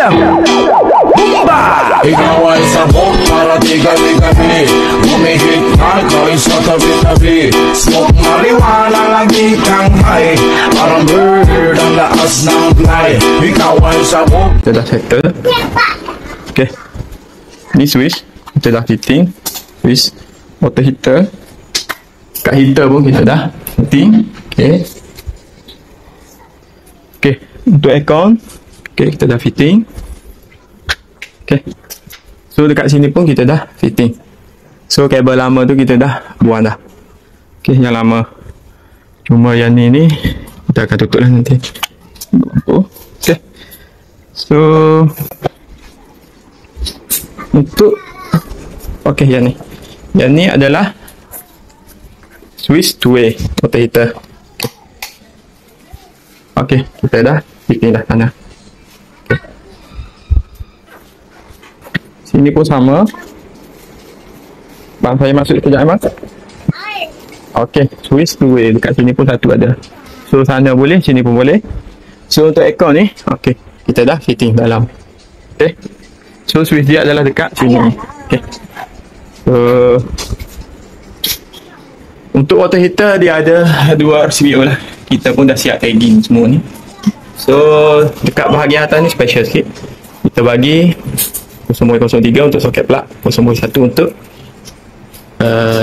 dalam. Ikaw ay sabog para di gabi-gabi. Humihit na ko'y sa tabi-tabi. Smoke marijuana lagi kang high. Parang bird ang lakas ng fly. Ikaw ay sabog. Kita dah settle. Okay. Ni switch kita dah fitting. Switch water heater. Kat heater pun kita dah fitting. Okay. Okay. Untuk aircon, okay, kita dah fitting. Okay. So dekat sini pun kita dah fitting. So kabel lama tu kita dah buang dah. Okay, yang lama. Cuma yang ni kita akan tutup lah nanti. Okay. So untuk okay, yang ni. Yang ni adalah switch two way water heater. Okay, kita dah fitting dah sana. Okay. Sini pun sama. Bang saya masuk sekejap Mas. Okay, switch two way dekat sini pun satu ada. So sana boleh, sini pun boleh. So untuk aircon ni, okay, kita dah fitting dalam. Okay. So switch dia adalah dekat sini. Okay. So untuk water heater dia ada dua RCBO lah. Kita pun dah siap tagging semua ni. So dekat bahagian atas ni special sikit. Kita bagi 0.03 untuk soket plug, 0.1 untuk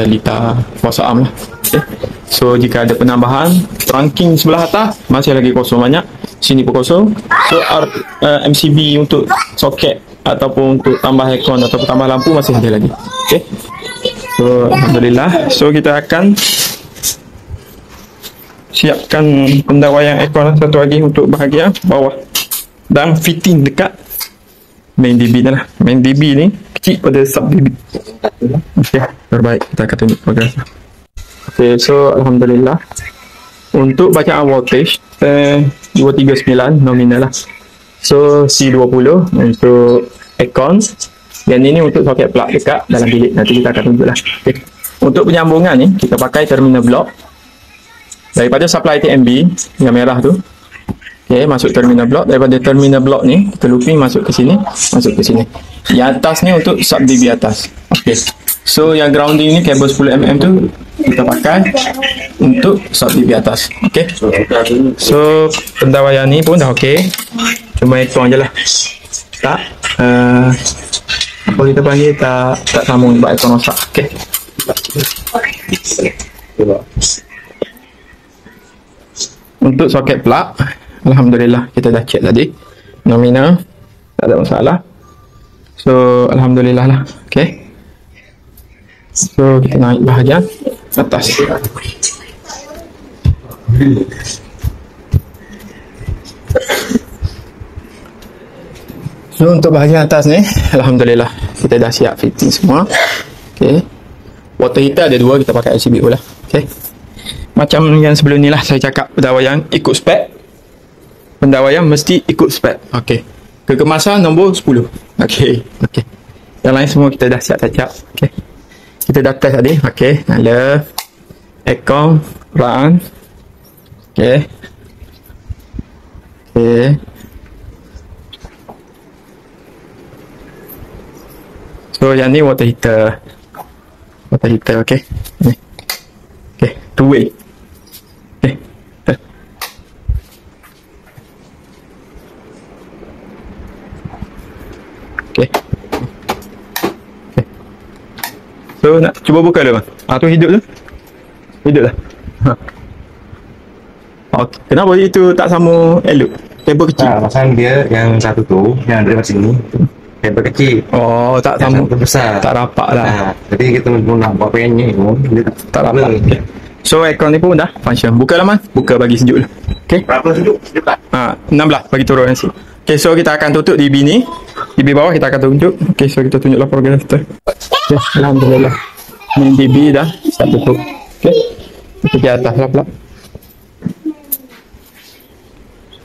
litar force arm lah. Okay. So jika ada penambahan trunking sebelah atas masih lagi kosong banyak, sini pun kosong. So MCB untuk soket ataupun untuk tambah aircon ataupun tambah lampu masih ada lagi. Okay. So alhamdulillah. So kita akan siapkan pendawaian aircon satu lagi untuk bahagian bawah dan fitting dekat main DB dah lah. Main DB ni kecil pada sub DB. Okay, terbaik kita akan tunjuk progress. Okay, so alhamdulillah untuk bacaan voltage 239 nominal lah. So C20 untuk aircon. Yang ini untuk soket plug dekat dalam bilik. Nanti kita akan tunjuk lah. Okay. Untuk penyambungan ni kita pakai terminal block daripada supply TMB yang merah tu. Okay, masuk terminal block. Daripada terminal block ni kita looping masuk ke sini, masuk ke sini. Yang atas ni untuk sub DB atas. Okay. So yang grounding ni kabel 10mm tu kita pakai untuk sub DB atas. Okay. So pendawaian ni pun dah okay. Cuma aircon je lah. Tak apa kita panggil tak sambung sebab aircon rosak. Okay. Untuk soket plug, alhamdulillah kita dah check tadi nominal, tak ada masalah. So alhamdulillah lah. Okay. So kita naik bahagian atas. So untuk bahagian atas ni, alhamdulillah kita dah siap fitting semua. Okay. Water heater ada dua, kita pakai RCBO lah. Okay. Macam yang sebelum ni lah saya cakap, pendawaian ikut spek. Pendawaian mesti ikut spek. Okay. Kekemasan nombor 10. Okay. Okay. Yang lain semua kita dah siap touch up. Okay. Kita dah test tadi. Okay. Nyala. Aircon. Run. Okay. Okay. So yang ni water heater. Water heater. Okay. Ni. Okay. Two way. Okay. Okay. Okay. So nak cuba buka dulu bang. Tu hidup tu. Hidup dah. Okay. Kenapa itu tak sama elok? Kabel kecil. Pasal dia yang satu tu yang ada macam ni. Kabel kecil. Oh, tak sama. Besar. Tak rapat lah. Jadi kita nak buat pengen dia tak rapat. Okay. So aircon ni pun dah function. Buka lah man. Buka bagi sejuk dulu. Okay. Berapa sejuk? Sejuk tak? 16 bagi turun nasi. Okay, so kita akan tutup DB ni. DB bawah kita akan tunjuk. Okay, so kita tunjuklah progress kita. Okay, alhamdulillah. Main DB dah start tutup. Okay. Kita ke atas lah pula.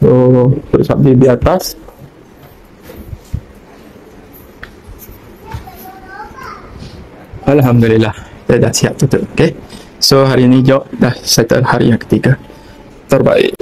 So, untuk sub DB atas. Alhamdulillah. Kita dah siap tutup. Okay. So hari ni job dah settle hari yang ketiga. Terbaik.